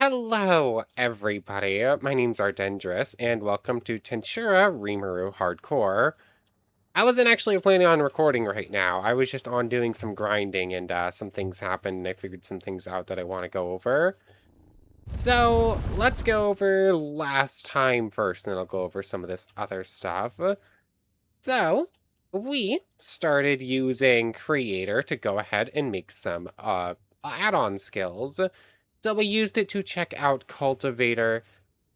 Hello, everybody. My name's Ardendris, and welcome to Tensura Rimuru Hardcore. I wasn't actually planning on recording right now. I was just on doing some grinding, and some things happened, and I figured some things out that I want to go over. So, let's go over last time first, and then I'll go over some of this other stuff. So, we started using Creator to go ahead and make some add-on skills. So we used it to check out Cultivator.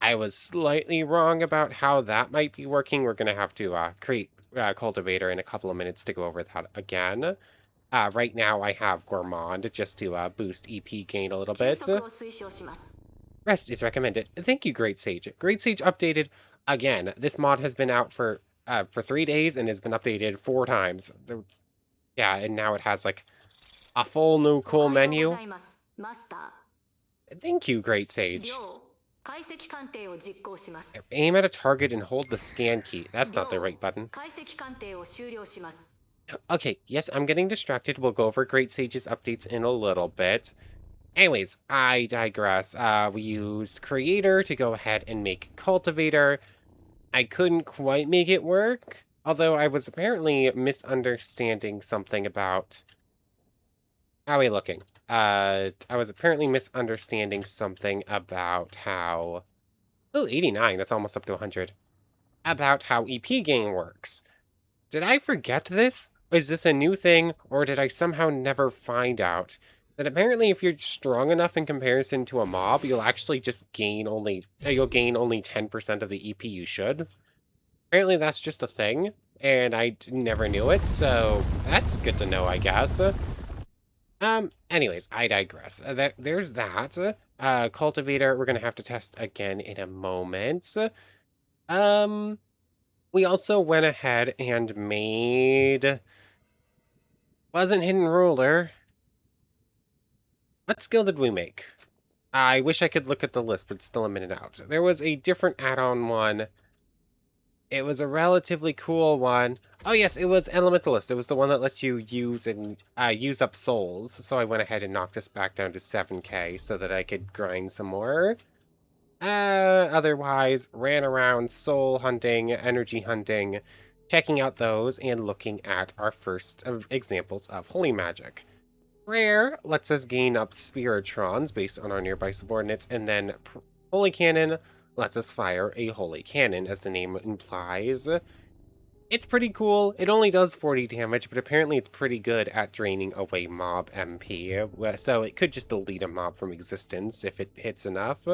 I was slightly wrong about how that might be working. We're going to have to create Cultivator in a couple of minutes to go over that again. Right now I have Gourmand just to boost EP gain a little bit. Rest is recommended. Thank you, Great Sage. Great Sage updated again. This mod has been out for 3 days and has been updated 4 times. Yeah, and now it has like a full new cool menu. Thank you, Great Sage. Aim at a target and hold the scan key. That's not the right button. Okay, yes, I'm getting distracted. We'll go over Great Sage's updates in a little bit. Anyways, I digress. We used Creator to go ahead and make Cultivator. I couldn't quite make it work, although I was apparently misunderstanding something about... How are we looking? I was apparently misunderstanding something about how... Oh, 89, that's almost up to 100. About how EP gain works. Did I forget this? Is this a new thing, or did I somehow never find out that apparently if you're strong enough in comparison to a mob, you'll actually just gain only... You'll gain only 10% of the EP you should? Apparently that's just a thing, and I never knew it, so that's good to know, I guess. Anyways, I digress. There's that. Cultivator, we're gonna have to test again in a moment. We also went ahead and made... Wasn't Hidden Ruler. What skill did we make? I wish I could look at the list, but it's still a minute out. There was a different add-on one. It was a relatively cool one. Oh yes, it was Elementalist. It was the one that lets you use up souls. So I went ahead and knocked us back down to 7k so that I could grind some more. Otherwise, ran around soul hunting, energy hunting, checking out those, and looking at our first examples of holy magic. Rare lets us gain up spiritrons based on our nearby subordinates, and then holy cannon lets us fire a holy cannon, as the name implies. It's pretty cool. It only does 40 damage, but apparently it's pretty good at draining away mob MP, so it could just delete a mob from existence if it hits enough.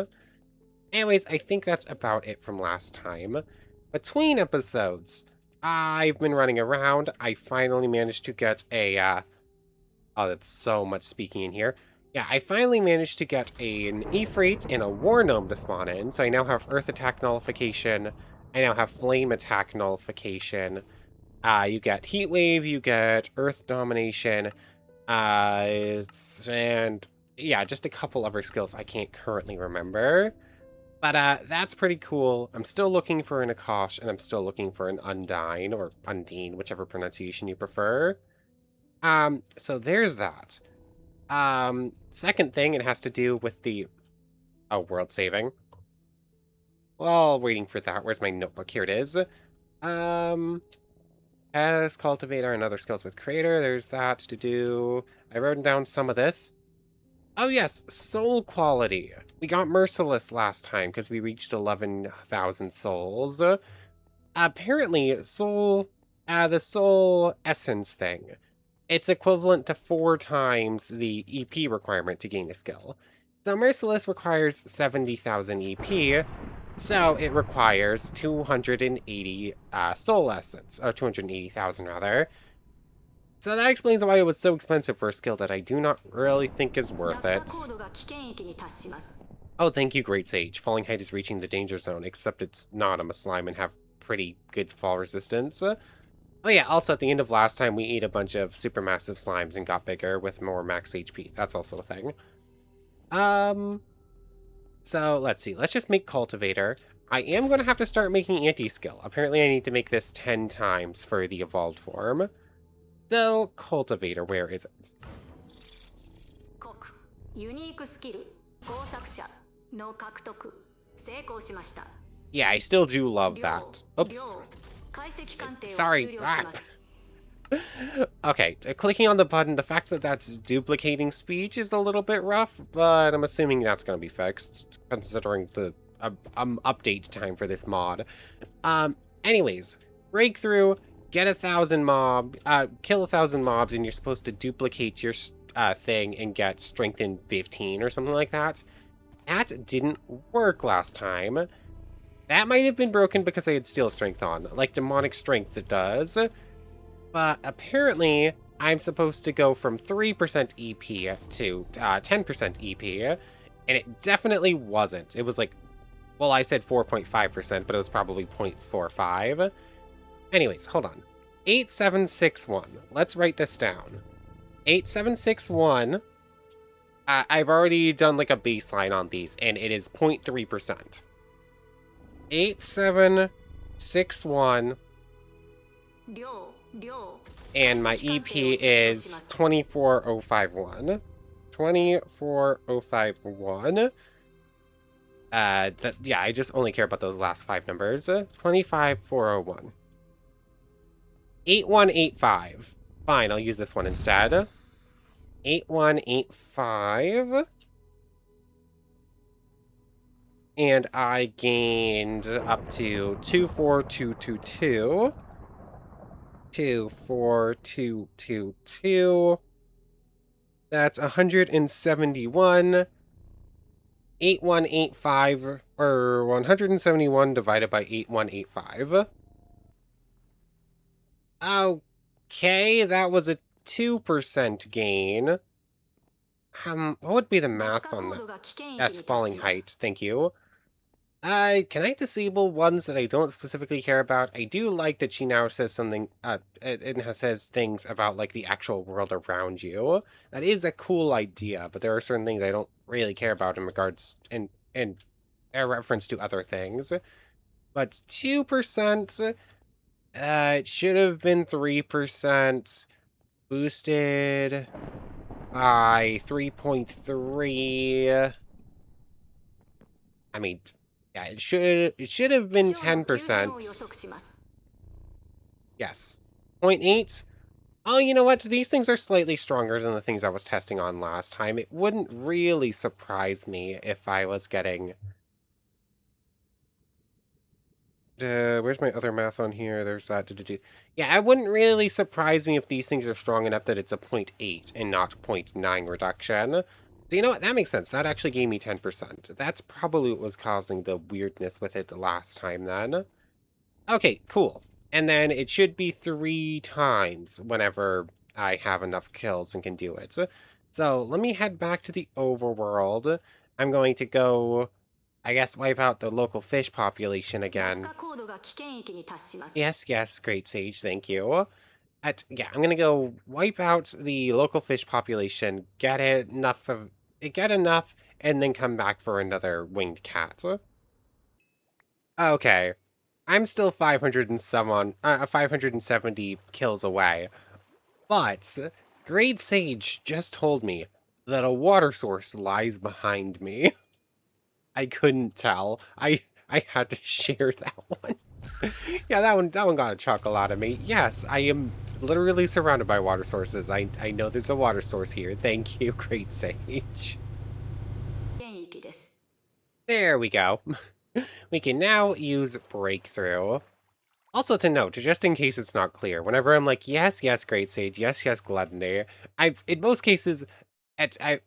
Anyways, I think that's about it from last time. Between episodes, I've been running around. I finally managed to get a... Oh, that's so much speaking in here. Yeah, I finally managed to get an Ifrit and a War Gnome to spawn in, so I now have Earth Attack Nullification. I now have Flame Attack Nullification. You get Heat Wave, you get Earth Domination, and yeah, just a couple other skills I can't currently remember. But that's pretty cool. I'm still looking for an Akash, and I'm still looking for an Undyne, or Undine, whichever pronunciation you prefer. So there's that. Second thing, it has to do with the... Oh, world saving. Well, waiting for that. Where's my notebook? Here it is. As Cultivator and other skills with Creator, there's that to do. I wrote down some of this. Oh yes, soul quality. We got Merciless last time because we reached 11,000 souls. Apparently, the soul essence thing, it's equivalent to 4 times the EP requirement to gain a skill. So Merciless requires 70,000 EP, so it requires 280 soul essence, or 280,000 rather. So that explains why it was so expensive for a skill that I do not really think is worth it. Oh, thank you, Great Sage. Falling Height is reaching the danger zone, except it's not. I'm a slime and have pretty good fall resistance. Oh yeah, also at the end of last time, we ate a bunch of supermassive slimes and got bigger with more max HP. That's also a thing. So let's see. Let's just make Cultivator. I am going to have to start making anti-skill. Apparently I need to make this 10 times for the evolved form. So, Cultivator, where is it? Yeah, I still do love that. Oops. Sorry. Ah. Okay, clicking on the button, the fact that that's duplicating speech is a little bit rough, but I'm assuming that's going to be fixed, considering the update time for this mod. Anyways, breakthrough, get 1,000 kill 1,000 mobs, and you're supposed to duplicate your thing and get strength in 15 or something like that. That didn't work last time. That might have been broken because I had steel strength on, like demonic strength it does. But apparently, I'm supposed to go from 3% EP to 10% EP, and it definitely wasn't. It was like, well, I said 4.5%, but it was probably 0.45. Anyways, hold on. 8761. Let's write this down. 8761. I've already done like a baseline on these, and it is 0.3%. 8761. And my EP is 24051. 24051. Yeah, I just only care about those last 5 numbers. 25401. 8185. Fine, I'll use this one instead. 8185. And I gained up to 24222. 24222. That's 171. 8185, or 171 divided by 8185. Okay, that was a 2% gain. What would be the math on that? Yes, falling height, thank you. Can I disable ones that I don't specifically care about? I do like that she now says something, it says things about, like, the actual world around you. That is a cool idea, but there are certain things I don't really care about in regards, in a reference to other things. But 2%, it should have been 3%, boosted by 3.3. I mean, yeah, it should have been 10%. Yes. 0.8. Oh, you know what? These things are slightly stronger than the things I was testing on last time. It wouldn't really surprise me if I was getting... where's my other math on here? There's that. Yeah, it wouldn't really surprise me if these things are strong enough that it's a 0.8 and not 0.9 reduction. So you know what? That makes sense. That actually gave me 10%. That's probably what was causing the weirdness with it the last time then. Okay, cool. And then it should be 3 times whenever I have enough kills and can do it. So let me head back to the overworld. I'm going to go, I guess, wipe out the local fish population again. Yes, great sage, thank you. Yeah, I'm gonna go wipe out the local fish population, get enough, and then come back for another winged cat. Okay, I'm still 570 kills away, but Great Sage just told me that a water source lies behind me. I couldn't tell. I had to share that one. Yeah, that one got a chuckle out of me. Yes, I am literally surrounded by water sources. I know there's a water source here. Thank you, Great Sage. There we go. We can now use Breakthrough. Also to note, just in case it's not clear, whenever I'm like, yes, Great Sage, yes, Gluttony, in most cases, I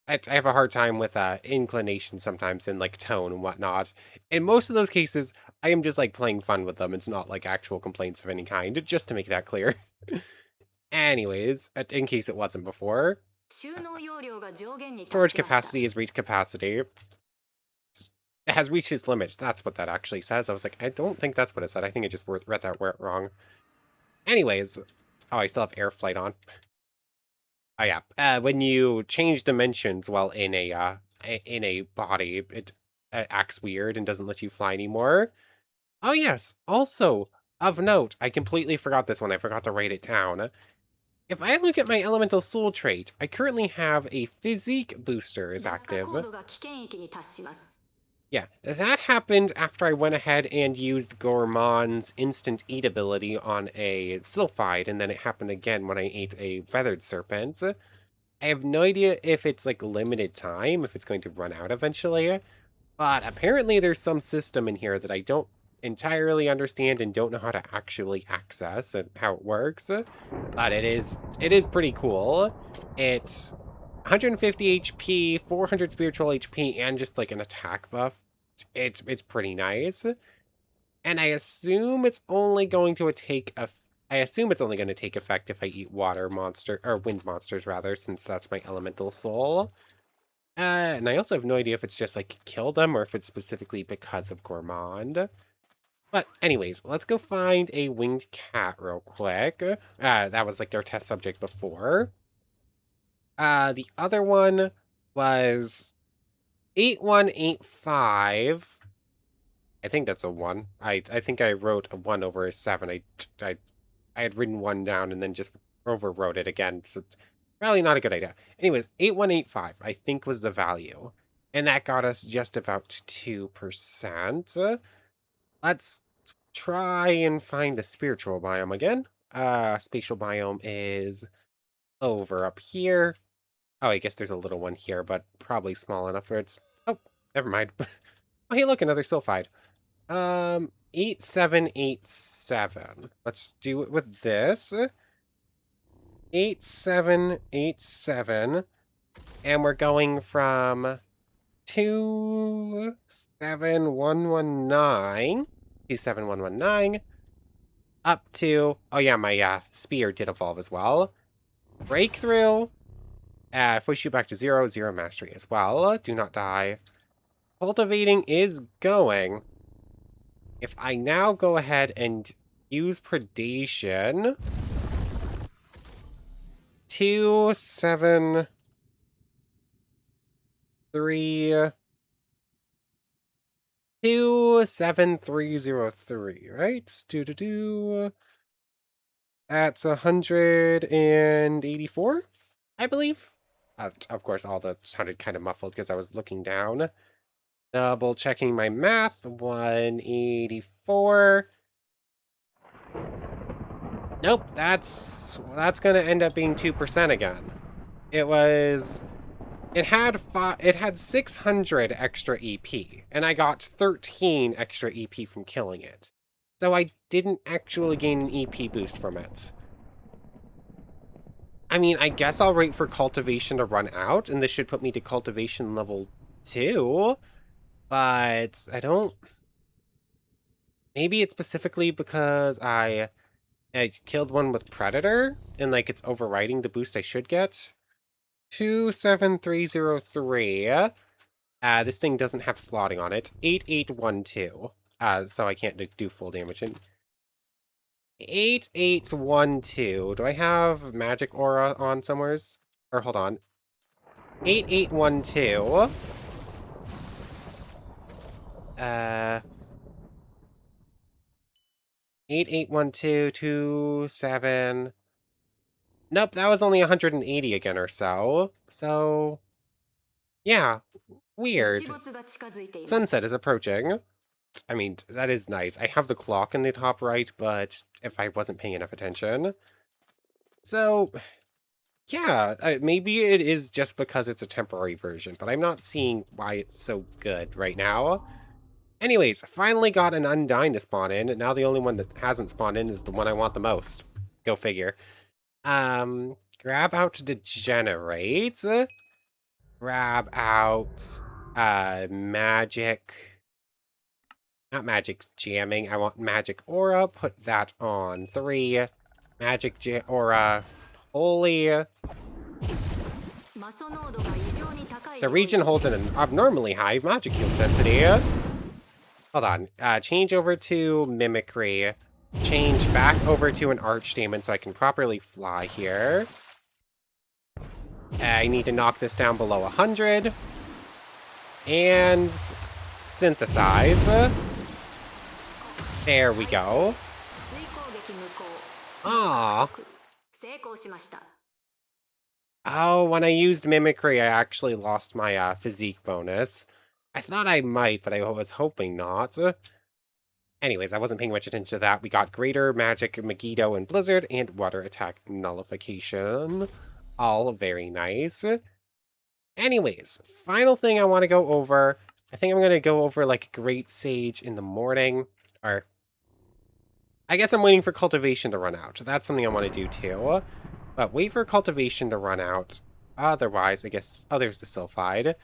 have a hard time with inclination sometimes and like tone and whatnot. In most of those cases, I am just like playing fun with them. It's not like actual complaints of any kind, just to make that clear. Anyways, in case it wasn't before, storage capacity has reached capacity. It has reached its limits. That's what that actually says. I was like, I don't think that's what it said. I think I just read that wrong. Anyways, oh, I still have air flight on. Oh yeah, when you change dimensions while in a body, it acts weird and doesn't let you fly anymore. Oh yes, also, of note, I completely forgot this one. I forgot to write it down. if I look at my elemental soul trait, I currently have a physique booster is active. Yeah, that happened after I went ahead and used Gourmand's instant eat ability on a Sylphide, and then it happened again when I ate a feathered serpent. I have no idea if it's like limited time, if it's going to run out eventually, but apparently there's some system in here that I don't entirely understand and don't know how to actually access and how it works. But it is pretty cool. It's 150 HP, 400 spiritual HP, and just like an attack buff. It's pretty nice. And I assume it's only going to I assume it's only going to take effect if I eat water monster or wind monsters rather, since that's my elemental soul. And I also have no idea if it's just like kill them or if it's specifically because of Gourmand. But anyways, let's go find a winged cat real quick. That was like our test subject before. The other one was 8185. I think that's a 1. I think I wrote a 1 over a 7. I had written 1 down and then just overwrote it again. So probably not a good idea. Anyways, 8185 I think was the value. And that got us just about 2%. Let's try and find the spiritual biome again. Spatial biome is over up here. Oh, I guess there's a little one here, but probably small enough where it's... Oh, never mind. Oh, hey, look, another sulfide. 8787. Let's do it with this. 8787. And we're going from 27119. 27119. Up to... Oh, yeah, my spear did evolve as well. Breakthrough. If we shoot back to 0, 0 mastery as well. Do not die. Cultivating is going. If I now go ahead and use predation, 27303, right? That's 184, I believe. Of course, all that sounded kind of muffled because I was looking down. Double checking my math. 184. Nope, that's gonna end up being 2% again. It had 600 extra EP, and I got 13 extra EP from killing it. So I didn't actually gain an EP boost from it. I mean, I guess I'll wait for cultivation to run out, and this should put me to cultivation level 2. But I don't... Maybe it's specifically because I killed one with Predator, and like it's overriding the boost I should get. 27303. This thing doesn't have slotting on it. 8812. So I can't do full damage. 8812. Do I have magic aura on somewheres? Or hold on. 8812. 881227. Nope, that was only 180 again or so. So, yeah, weird. Sunset is approaching. I mean, that is nice. I have the clock in the top right, but if I wasn't paying enough attention. So, yeah, maybe it is just because it's a temporary version, but I'm not seeing why it's so good right now. Anyways, finally got an Undyne to spawn in, and now the only one that hasn't spawned in is the one I want the most. Go figure. Grab out Degenerate. Grab out, Magic... Not Magic Jamming, I want Magic Aura. Put that on 3. Magic Aura... Holy... The region holds an abnormally high magic yield density. Hold on. Change over to Mimicry. Change back over to an Archdemon so I can properly fly here. I need to knock this down below 100. And synthesize. There we go. Ah. Oh, when I used Mimicry, I actually lost my physique bonus. I thought I might, but I was hoping not. Anyways, I wasn't paying much attention to that. We got Greater Magic, Megiddo, and Blizzard, and Water Attack Nullification. All very nice. Anyways, final thing I want to go over. I think I'm going to go over, like, Great Sage in the morning. Or, I guess I'm waiting for Cultivation to run out. That's something I want to do, too. But wait for Cultivation to run out. Otherwise, I guess, oh, there's the Sylphide.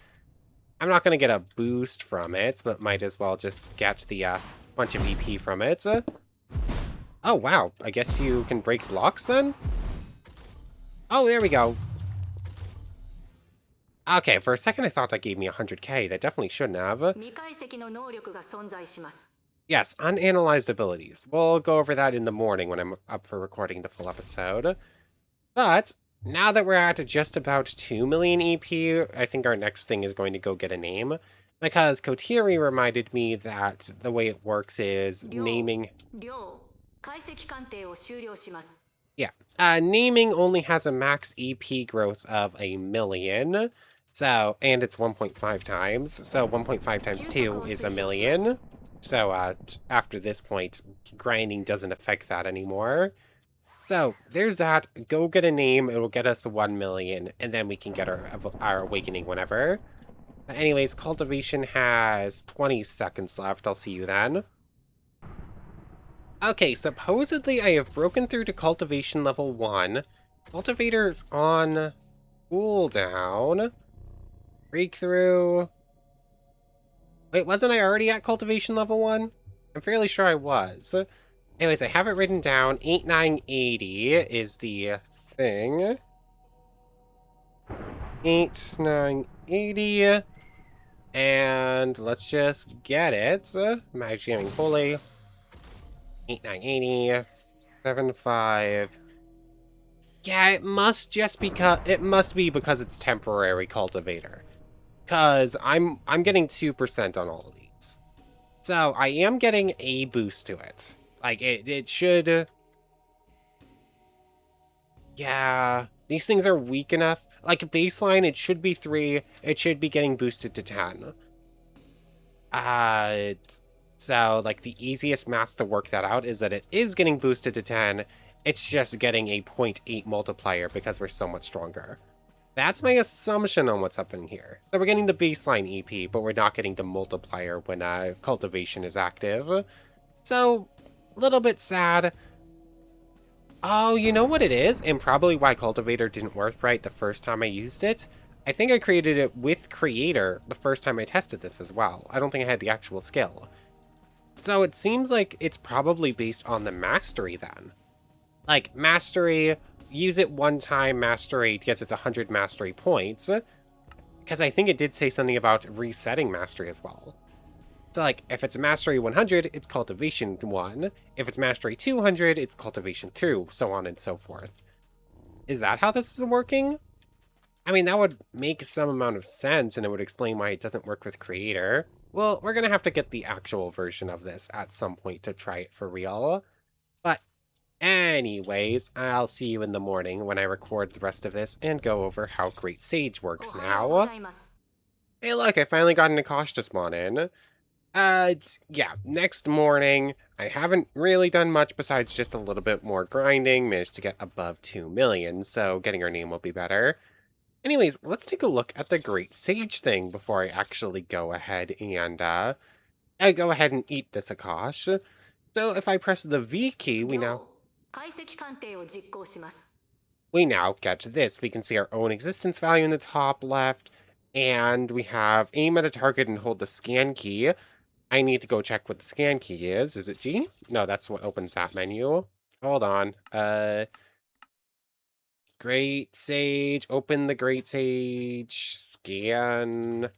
I'm not going to get a boost from it, but might as well just get the bunch of EP from it. Oh, wow. I guess you can break blocks then? Oh, there we go. Okay, for a second I thought that gave me 100k. That definitely shouldn't have. Yes, unanalyzed abilities. We'll go over that in the morning when I'm up for recording the full episode. But now that we're at just about 2 million EP, I think our next thing is going to go get a name. Because Kotiri reminded me that the way it works is naming... Yeah, naming only has a max EP growth of 1 million. So, and it's 1.5 times. So 1.5 times 2 is 1 million. So, after this point, grinding doesn't affect that anymore. So, there's that. Go get a name. It'll get us 1 million, and then we can get our awakening whenever. Anyways, cultivation has 20 seconds left. I'll see you then. Okay, supposedly I have broken through to cultivation level 1. Cultivator's on cooldown. Breakthrough. Wait, wasn't I already at cultivation level 1? I'm fairly sure I was. Anyways, I have it written down. 8980 is the thing. 8980. And let's just get it. Magic Jamming Holy. 8980. 75. Yeah, it must be because it's temporary cultivator. Cause I'm getting 2% on all of these. So I am getting a boost to it. Like it should. Yeah, these things are weak enough. Like baseline, it should be 3. It should be getting boosted to 10. So like the easiest math to work that out is that it is getting boosted to 10. It's just getting a 0.8 multiplier because we're so much stronger. That's my assumption on what's happening here. So we're getting the baseline EP, but we're not getting the multiplier when cultivation is active. So, a little bit sad. Oh, you know what it is? And probably why Cultivator didn't work right the first time I used it? I think I created it with Creator the first time I tested this as well. I don't think I had the actual skill. So it seems like it's probably based on the mastery then. Like, mastery, use it one time, mastery gets it to 100 mastery points. Because I think it did say something about resetting mastery as well. So, like, if it's mastery 100, it's cultivation 1. If it's mastery 200, it's cultivation 2, so on and so forth. Is that how this is working? I mean, that would make some amount of sense, and it would explain why it doesn't work with Creator. Well, we're going to have to get the actual version of this at some point to try it for real. But anyways, I'll see you in the morning when I record the rest of this and go over how Great Sage works now. Hey look, I finally got an Akash to spawn in. Yeah, next morning, I haven't really done much besides just a little bit more grinding, managed to get above 2 million, so getting our name will be better. Anyways, let's take a look at the Great Sage thing before I actually go ahead and, eat this Akash. So if I press the V key, we now get this. We can see our own existence value in the top left, and we have aim at a target and hold the scan key. I need to go check what the scan key is. Is it G? No, that's what opens that menu. Hold on. Great Sage. Open the Great Sage. Scan.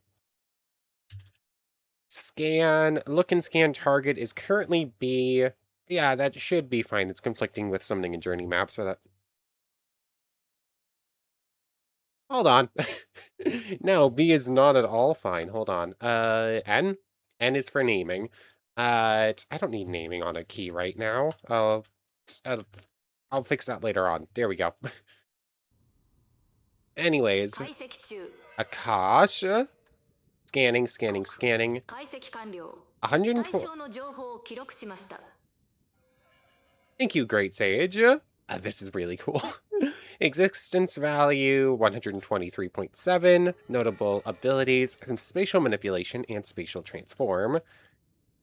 Scan. Look and scan target is currently B. Yeah, that should be fine. It's conflicting with something in journey maps, so that... Hold on. No, B is not at all fine. Hold on. N? N is for naming. I don't need naming on a key right now. I'll fix that later on. There we go. Anyways, Akash. Scanning. 120. Thank you, Great Sage. This is really cool. Existence value, 123.7. Notable abilities, some spatial manipulation and spatial transform.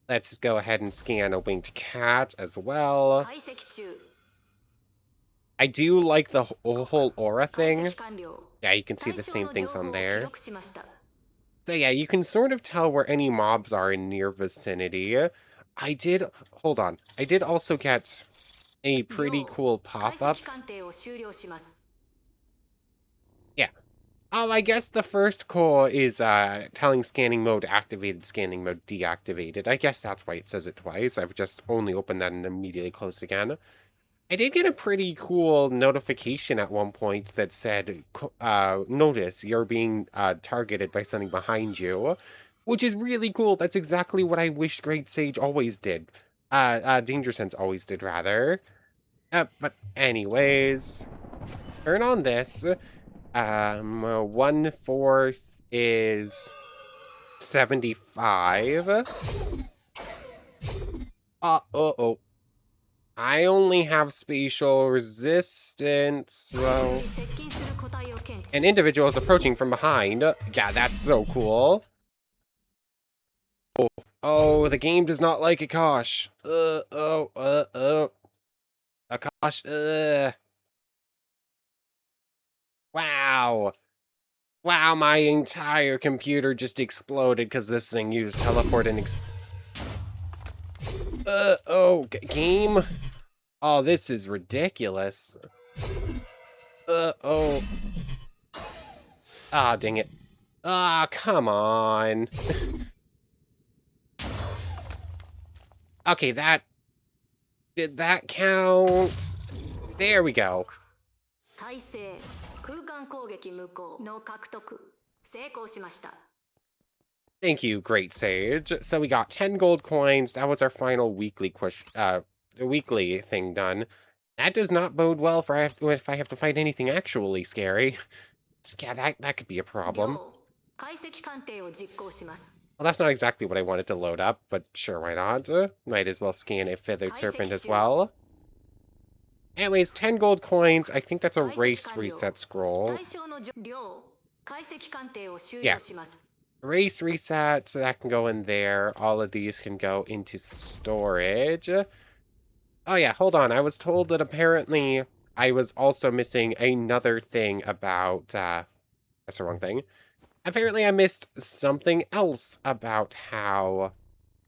Let's go ahead and scan a winged cat as well. I do like the whole aura thing. Yeah, you can see the same things on there. So yeah, you can sort of tell where any mobs are in near vicinity. Hold on. I did also get a pretty cool pop-up. Yeah. Oh, I guess the first call is telling scanning mode activated, scanning mode deactivated. I guess that's why it says it twice. I've just only opened that and immediately closed again. I did get a pretty cool notification at one point that said, notice you're being targeted by something behind you, which is really cool. That's exactly what I wish Great Sage always did. Danger Sense always did, rather. But anyways, turn on this. 1/4 is 75. Uh-oh. I only have spatial resistance, so... An individual is approaching from behind. Yeah, that's so cool. Oh, the game does not like Akash. Akash, Wow. Wow, my entire computer just exploded because this thing used teleport and game? Oh, this is ridiculous. Oh. Ah, dang it. Ah, come on. Okay, did that count? There we go. Thank you, Great Sage. So we got 10 gold coins. That was our final weekly weekly thing done. That does not bode well for if I have to fight anything actually scary. Yeah, that could be a problem. Well, that's not exactly what I wanted to load up, but sure, why not? Might as well scan a feathered serpent as well. Anyways, 10 gold coins. I think that's a race reset scroll. Yeah. Race reset, so that can go in there. All of these can go into storage. Oh yeah, hold on. I was told that apparently I was also missing another thing about, that's the wrong thing. Apparently I missed something else about how,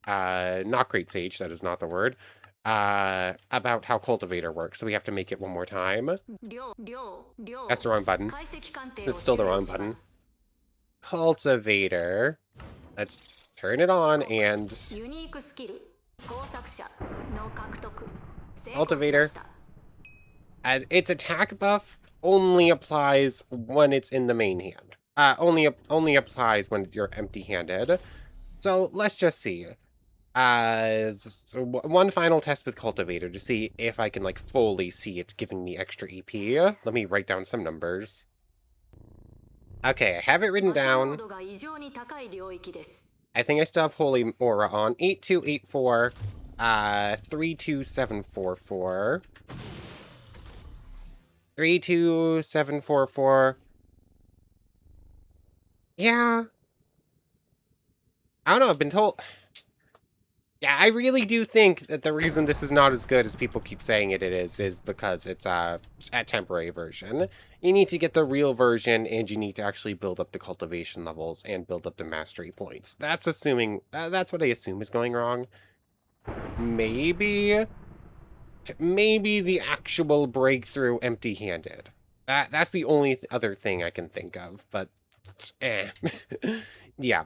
not Great Sage, that is not the word, about how Cultivator works, so we have to make it one more time. That's the wrong button. It's still the wrong button. Cultivator. Let's turn it on and... Cultivator. As its attack buff only applies when it's in the main hand. Only applies when you're empty-handed. So let's just see. One final test with Cultivator to see if I can, like, fully see it giving me extra EP. Let me write down some numbers. Okay, I have it written down. I think I still have Holy Aura on. 8284, 32744. 32744. Yeah. I don't know, I've been told... Yeah, I really do think that the reason this is not as good as people keep saying it is because it's a temporary version. You need to get the real version, and you need to actually build up the cultivation levels and build up the mastery points. That's assuming... that's what I assume is going wrong. Maybe the actual breakthrough empty-handed. That's the only other thing I can think of, but... Yeah.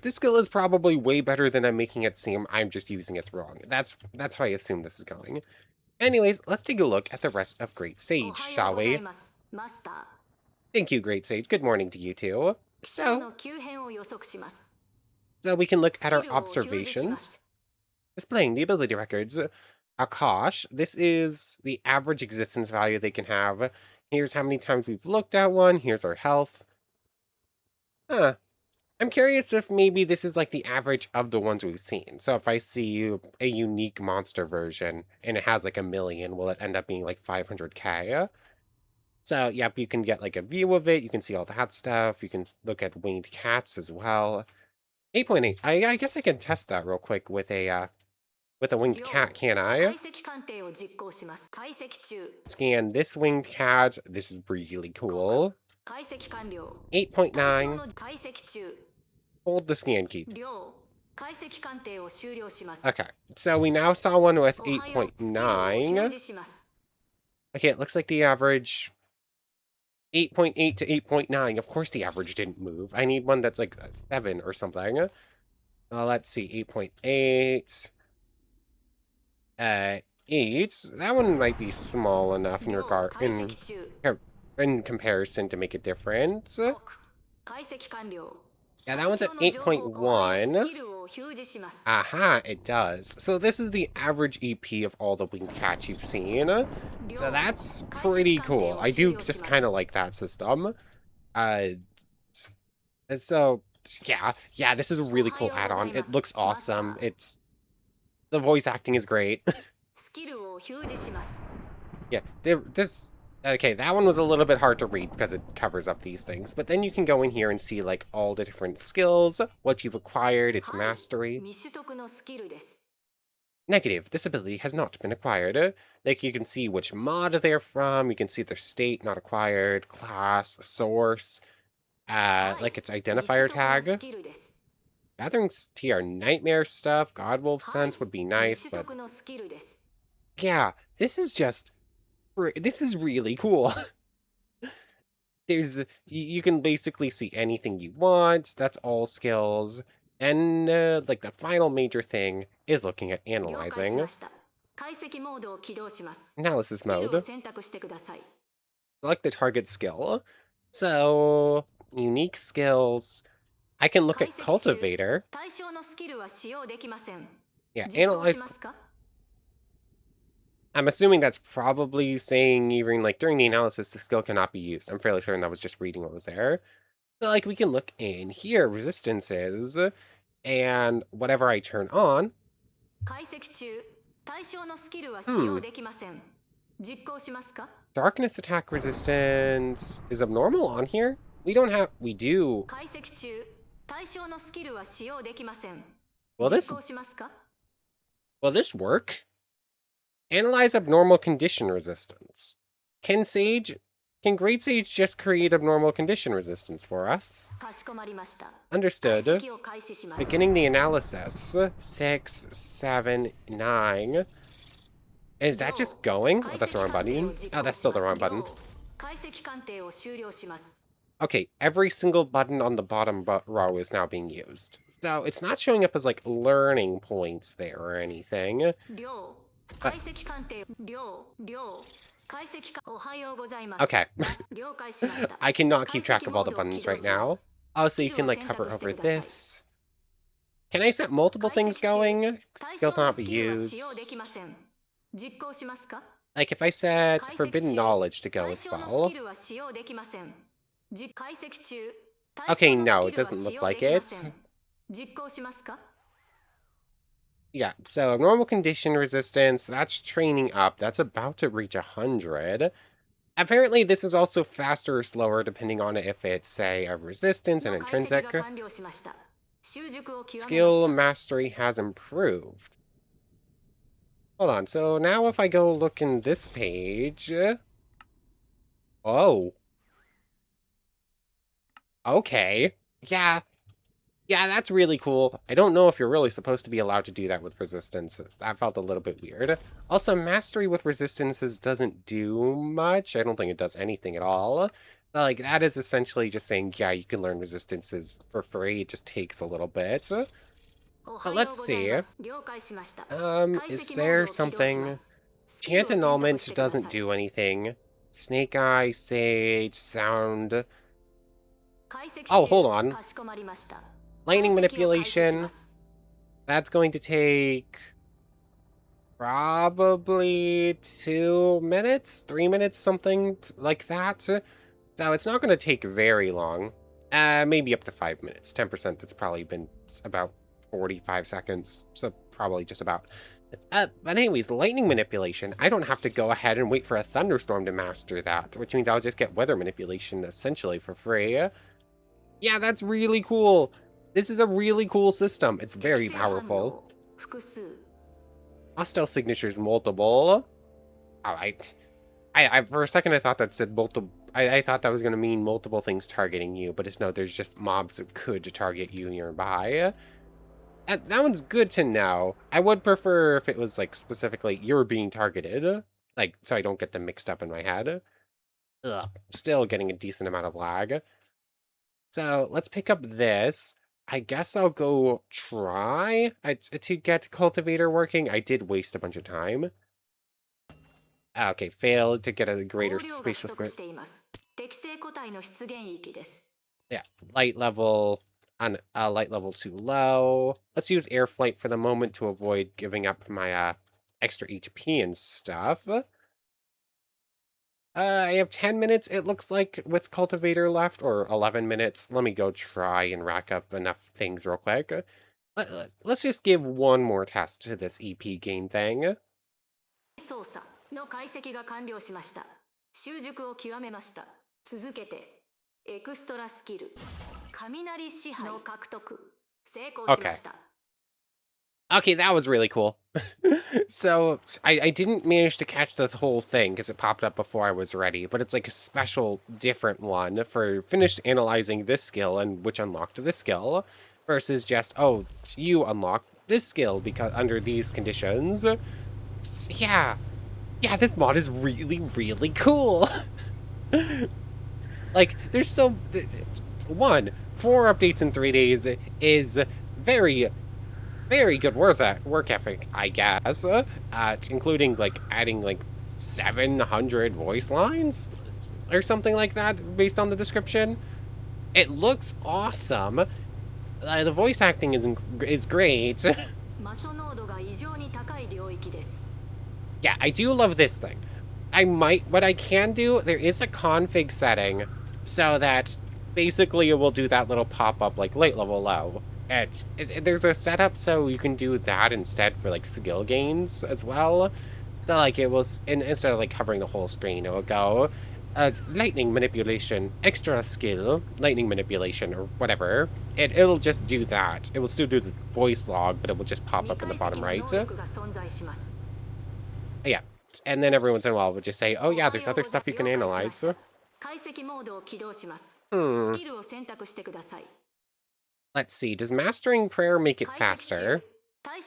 This skill is probably way better than I'm making it seem. I'm just using it wrong. That's how I assume this is going. Anyways, let's take a look at the rest of Great Sage, shall we? Thank you, Great Sage. Good morning to you too. So we can look at our observations. Displaying the ability records. Akash, this is the average existence value they can have. Here's how many times we've looked at one. Here's our health. Huh. I'm curious if maybe this is like the average of the ones we've seen. So if I see a unique monster version and it has like 1,000,000, will it end up being like 500K? So, yep, you can get like a view of it. You can see all that stuff. You can look at winged cats as well. 8.8. I guess I can test that real quick with a winged cat, can't I? Scan this winged cat. This is really cool. 8.9. Hold the scan key. Okay, so we now saw one with 8.9. Okay, it looks like the average 8.8 to 8.9. Of course the average didn't move. I need one that's like 7 or something. Let's see, 8.8. 8. That one might be small enough in comparison to make a difference. Yeah, that one's at 8.1. Aha, it does. So this is the average EP of all the winged cats you've seen. So that's pretty cool. I do just kind of like that system. So yeah, this is a really cool add-on. It looks awesome. The voice acting is great. Yeah, okay, that one was a little bit hard to read because it covers up these things. But then you can go in here and see like all the different skills, what you've acquired, its mastery. Negative, this ability has not been acquired. Like you can see which mod they're from, you can see their state, not acquired, class, source, like its identifier tag. Gathering TR nightmare stuff, Godwolf sense would be nice, but yeah, this is really cool. You can basically see anything you want. That's all skills. And like the final major thing is looking at analyzing. Analysis mode. Select the target skill. So unique skills. I can look at Cultivator. Yeah, analyze. I'm assuming that's probably saying even like during the analysis, the skill cannot be used. I'm fairly certain I was just reading what was there. So like we can look in here, resistances, and whatever I turn on. Darkness attack resistance is abnormal on here? We do. Will this work? Analyze abnormal condition resistance. Can Great Sage just create abnormal condition resistance for us? Understood. Beginning the analysis. 6, 7, 9. Is that just going? Oh, that's the wrong button. Oh, that's still the wrong button. Okay, every single button on the bottom row is now being used. So it's not showing up as like learning points there or anything. But okay. I cannot keep track of all the buttons right now. Oh, so you can like hover over this. Can I set multiple things going? Skill cannot be used. Like if I set Forbidden Knowledge to go as well. Okay, no, it doesn't look like it. Yeah, so normal condition resistance, that's training up. That's about to reach 100. Apparently, this is also faster or slower depending on if it's, say, a resistance and intrinsic. Skill mastery has improved. Hold on, so now if I go look in this page... Oh. Okay. Yeah, that's really cool. I don't know if you're really supposed to be allowed to do that with resistances. That felt a little bit weird. Also, mastery with resistances doesn't do much. I don't think it does anything at all. Like, that is essentially just saying, yeah, you can learn resistances for free. It just takes a little bit. But let's see. Is there something... Chant Annulment doesn't do anything. Snake Eye, Sage, Sound... Oh, hold on. Lightning Manipulation. That's going to take Probably 2 minutes, 3 minutes, something like that. So it's not going to take very long. Maybe up to 5 minutes. 10%, that's probably been about 45 seconds. So probably just about. But anyways, lightning manipulation. I don't have to go ahead and wait for a thunderstorm to master that, which means I'll just get weather manipulation essentially for free. Yeah, that's really cool. This is a really cool system. It's very powerful. Hostile signatures multiple. Alright. I for a second I thought that said multiple. I thought that was gonna mean multiple things targeting you, but it's no, there's just mobs that could target you nearby. That one's good to know. I would prefer if it was like specifically you're being targeted. Like, so I don't get them mixed up in my head. Ugh. Still getting a decent amount of lag. So let's pick up this. I guess I'll go try to get Cultivator working. I did waste a bunch of time. Okay, failed to get a greater spatial square. Yeah, light level on light level too low. Let's use air flight for the moment to avoid giving up my extra HP and stuff. I have 10 minutes, it looks like, with Cultivator left, or 11 minutes. Let me go try and rack up enough things real quick. Let's just give one more test to this EP gain thing. Okay. Okay, that was really cool. So, I didn't manage to catch the whole thing because it popped up before I was ready, but it's like a special different one for finished analyzing this skill and which unlocked this skill versus just, oh, you unlocked this skill because under these conditions. Yeah. Yeah, this mod is really, really cool. Like, there's so... 4 updates in 3 days is very good work ethic, I guess. Including like adding like 700 voice lines or something like that based on the description. It looks awesome. The voice acting is great. Yeah, I do love this thing. What I can do, there is a config setting so that basically it will do that little pop-up like late level low. There's a setup so you can do that instead for like skill gains as well. So like it will, instead of like covering the whole screen, it will go lightning manipulation, extra skill, lightning manipulation, or whatever. It'll just do that. It will still do the voice log, but it will just pop up in the bottom right. Yeah, and then every once in a while it will just say, oh yeah, there's other stuff you can analyze. Let's see, does Mastering Prayer make it faster? I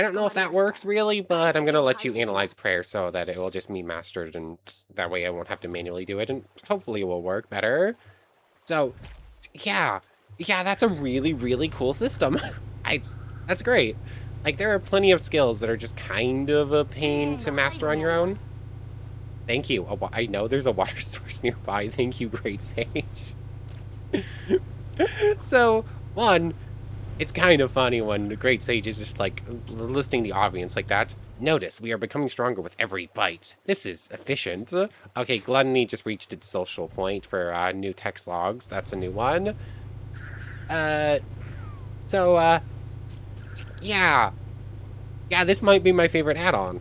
don't know if that works really, but I'm gonna let you analyze prayer so that it will just be mastered, and that way I won't have to manually do it, and hopefully it will work better. So, yeah, that's a really, really cool system. That's great. Like, there are plenty of skills that are just kind of a pain to master on your own. Thank you. I know there's a water source nearby. Thank you, Great Sage. So, one, it's kind of funny when the Great Sage is just like listing the audience like that. Notice, we are becoming stronger with every bite. This is efficient. Okay, Gluttony just reached its social point for new text logs. That's a new one. Yeah. Yeah, this might be my favorite add-on.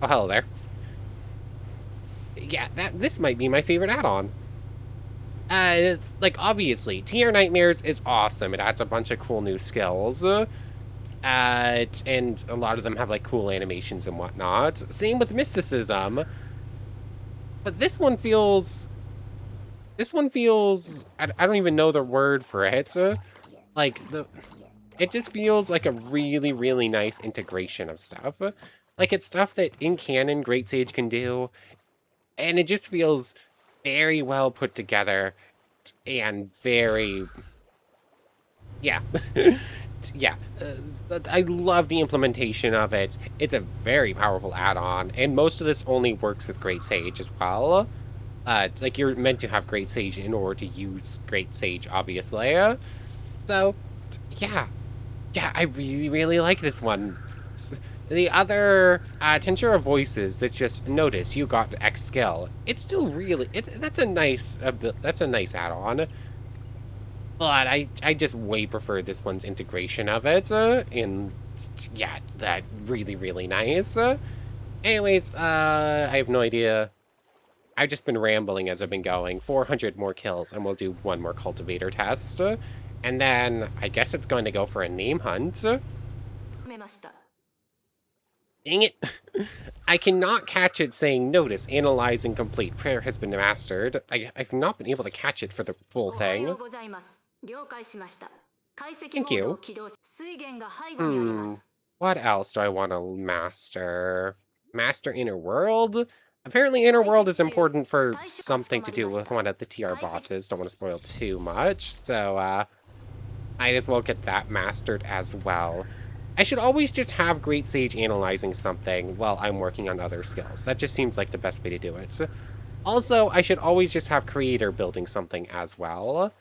Oh, hello there. Yeah, this might be my favorite add-on. Like, obviously, Tier Nightmares is awesome. It adds a bunch of cool new skills. And a lot of them have, like, cool animations and whatnot. Same with Mysticism. But this one feels... I don't even know the word for it. Like, it just feels like a really, really nice integration of stuff. Like, it's stuff that in canon Great Sage can do, and it just feels very well put together and very... Yeah. Yeah. I love the implementation of it. It's a very powerful add-on, and most of this only works with Great Sage as well. It's like you're meant to have Great Sage in order to use Great Sage, obviously. So, yeah. Yeah, I really, really like this one. The other Tensura voices that just notice you got X skill. It's still really that's a nice add-on. But I just way prefer this one's integration of it. And yeah, that really, really nice. Anyways, I have no idea. I've just been rambling as I've been going. 400 more kills, and we'll do one more cultivator test. And then I guess it's going to go for a name hunt. Dang it. I cannot catch it saying notice, analyze, and complete. Prayer has been mastered. I've not been able to catch it for the full thing. Thank you. What else do I want to master? Master Inner World? Apparently Inner World is important for something to do with one of the TR bosses. Don't want to spoil too much. So, might as well get that mastered as well. I should always just have Great Sage analyzing something while I'm working on other skills. That just seems like the best way to do it. Also, I should always just have Creator building something as well.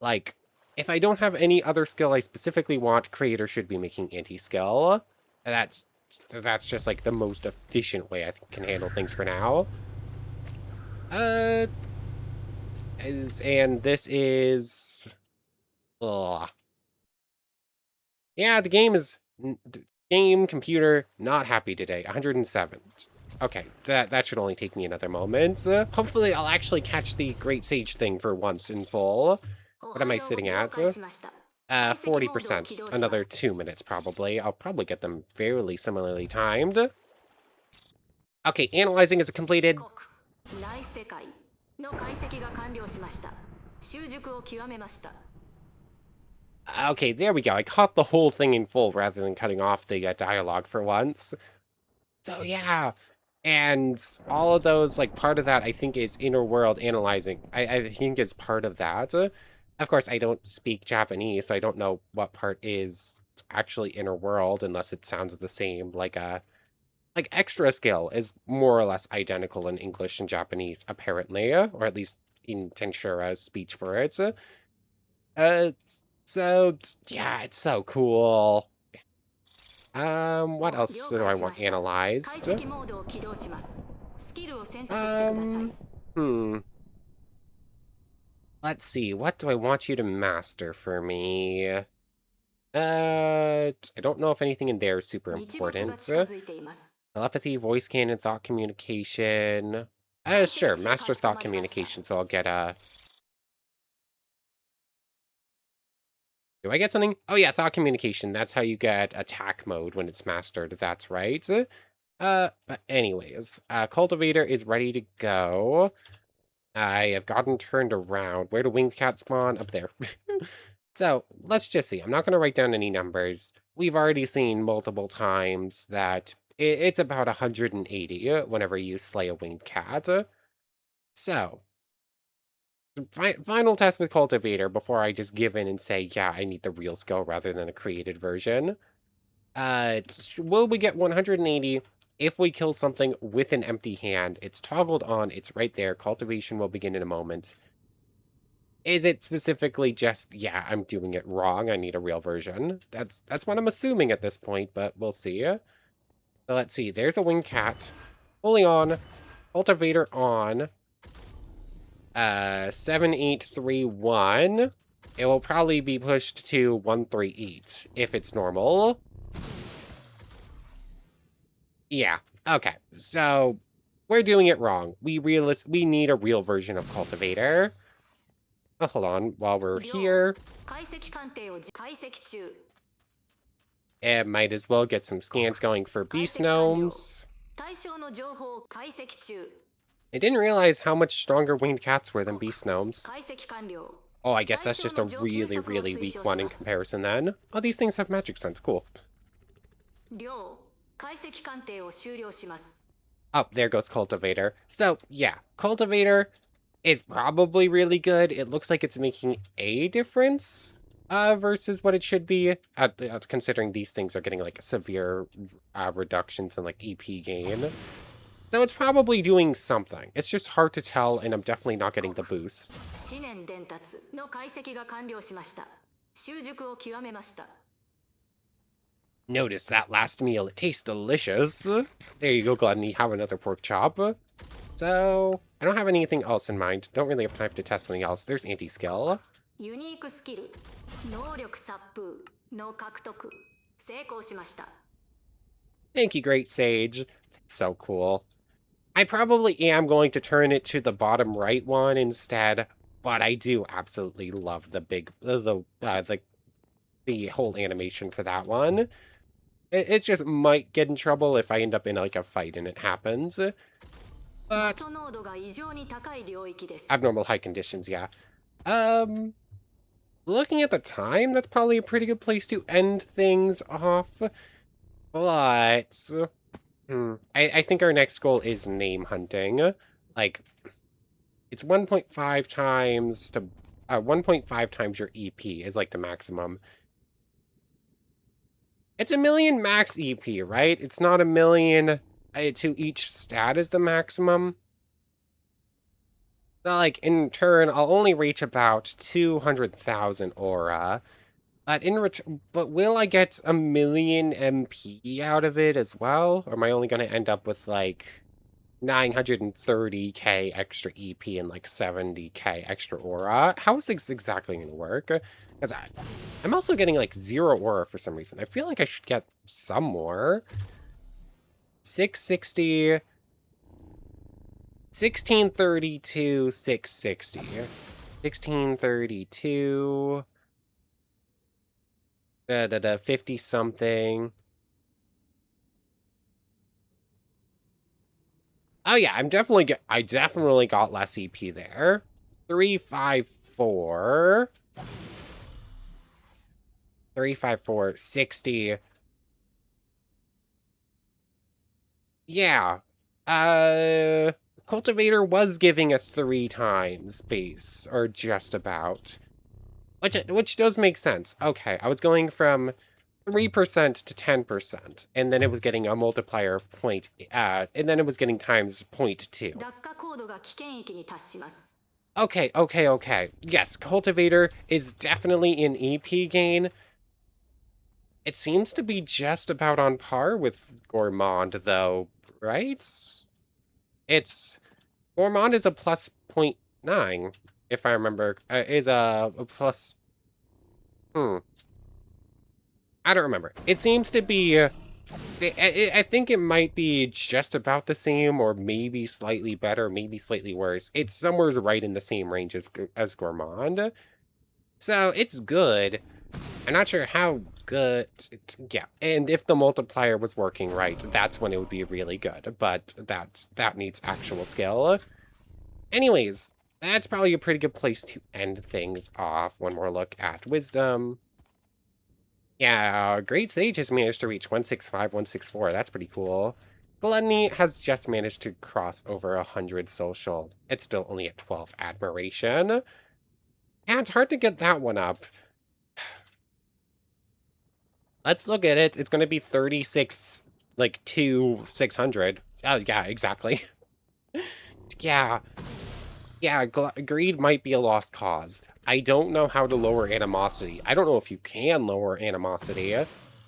Like, if I don't have any other skill I specifically want, Creator should be making anti-skill. That's just like the most efficient way I can handle things for now. And this is... Ugh. Yeah, the game computer not happy today. 107. Okay, that should only take me another moment. Hopefully I'll actually catch the Great Sage thing for once in full. What am I sitting at? 40%. Another 2 minutes probably. I'll probably get them fairly similarly timed. Okay, analyzing is completed. Okay, there we go. I caught the whole thing in full rather than cutting off the dialogue for once. So yeah, and all of those, like, part of that, I think, is inner world analyzing. I think is part of that. Of course, I don't speak Japanese, so I don't know what part is actually inner world unless it sounds the same. Like extra skill is more or less identical in English and Japanese, apparently, or at least in Tensura's speech for it. Uh, so yeah, it's so cool. What else do I want analyzed? Hmm. Let's see, what do I want you to master for me? I don't know if anything in there is super important. Telepathy, voice cannon, thought communication. Sure, master thought communication, so I'll get do I get something? Oh yeah, thought communication. That's how you get attack mode when it's mastered. That's right. But anyways, Cultivator is ready to go. I have gotten turned around. Where do winged cat spawn? Up there. So, let's just see. I'm not going to write down any numbers. We've already seen multiple times that it's about 180 whenever you slay a winged cat. So, final test with Cultivator before I just give in and say, yeah, I need the real skill rather than a created version. Will we get 180 if we kill something with an empty hand? It's toggled on. It's right there. Cultivation will begin in a moment. Is it specifically just, yeah, I'm doing it wrong. I need a real version. That's what I'm assuming at this point, but we'll see. So let's see. There's a winged cat. Fully on. Cultivator on. 7831. It will probably be pushed to 138 if it's normal. Yeah. Okay. So we're doing it wrong. We need a real version of Cultivator. Oh, hold on. While we're here, and might as well get some scans going for beast gnomes. I didn't realize how much stronger winged cats were than beast gnomes. Oh, I guess that's just a really, really weak one in comparison then. Oh, these things have magic sense. Cool. Oh, there goes Cultivator. So, yeah, Cultivator is probably really good. It looks like it's making a difference versus what it should be, considering these things are getting, like, severe reductions in, like, EP gain. So it's probably doing something. It's just hard to tell, and I'm definitely not getting the boost. Notice that last meal. It tastes delicious. There you go, Gluttony. Have another pork chop. So, I don't have anything else in mind. Don't really have time to test something else. There's anti-skill. Thank you, Great Sage. So cool. I probably am going to turn it to the bottom right one instead, but I do absolutely love the big, the whole animation for that one. It just might get in trouble if I end up in like a fight and it happens. But abnormal high conditions, yeah. Looking at the time, that's probably a pretty good place to end things off. But I think our next goal is name hunting. Like, it's 1.5 times to 1.5 times your EP is like the maximum. It's 1,000,000 max EP, right? It's not 1,000,000 to each stat is the maximum. So, like, in turn, I'll only reach about 200,000 aura. But will I get 1,000,000 MP out of it as well? Or am I only going to end up with, like, 930k extra EP and, like, 70k extra aura? How is this exactly going to work? Because I'm also getting, like, 0 aura for some reason. I feel like I should get some more. 660... 1632, 660. 1632... 50 something. Oh yeah, I definitely got less EP there. 354. 354, 60. Yeah. Cultivator was giving a 3 times base, or just about. Which does make sense. Okay, I was going from 3% to 10%, and then it was getting a multiplier of and then it was getting times 0.2. Okay. Yes, Cultivator is definitely in EP gain. It seems to be just about on par with Gourmand, though, right? Gourmand is a plus 0.9, if I remember. Is a plus... I don't remember. It seems to be... I think it might be just about the same, or maybe slightly better, maybe slightly worse. It's somewhere right in the same range as Gourmand. So, it's good. I'm not sure how good... Yeah, and if the multiplier was working right, that's when it would be really good. But that needs actual skill. Anyways, that's probably a pretty good place to end things off. One more look at Wisdom. Yeah, Great Sage has managed to reach 165, 164. That's pretty cool. Gluttony has just managed to cross over 100 social. It's still only at 12 admiration. Yeah, it's hard to get that one up. Let's look at it. It's going to be 36, like, to 600. Oh, yeah, exactly. Yeah. Yeah, greed might be a lost cause. I don't know how to lower animosity. I don't know if you can lower animosity.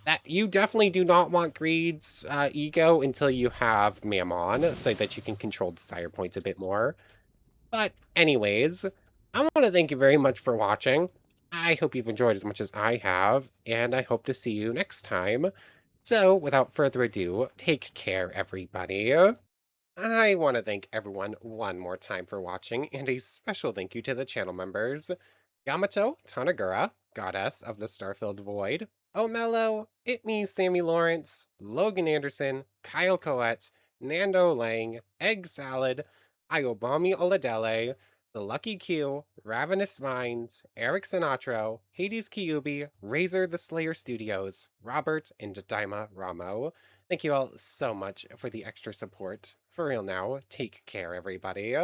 That you definitely do not want greed's ego until you have Mammon, so that you can control desire points a bit more. But anyways, I want to thank you very much for watching. I hope you've enjoyed as much as I have, and I hope to see you next time. So, without further ado, take care, everybody. I want to thank everyone one more time for watching, and a special thank you to the channel members. Yamato Tanagura, Goddess of the Starfilled Void, Omello, It Me Sammy Lawrence, Logan Anderson, Kyle Coette, Nando Lang, Egg Salad, Iobami Oladele, The Lucky Q, Ravenous Vines, Eric Sinatro, Hades Kyubi, Razor the Slayer Studios, Robert, and Daima Ramo. Thank you all so much for the extra support. For real now, take care, everybody.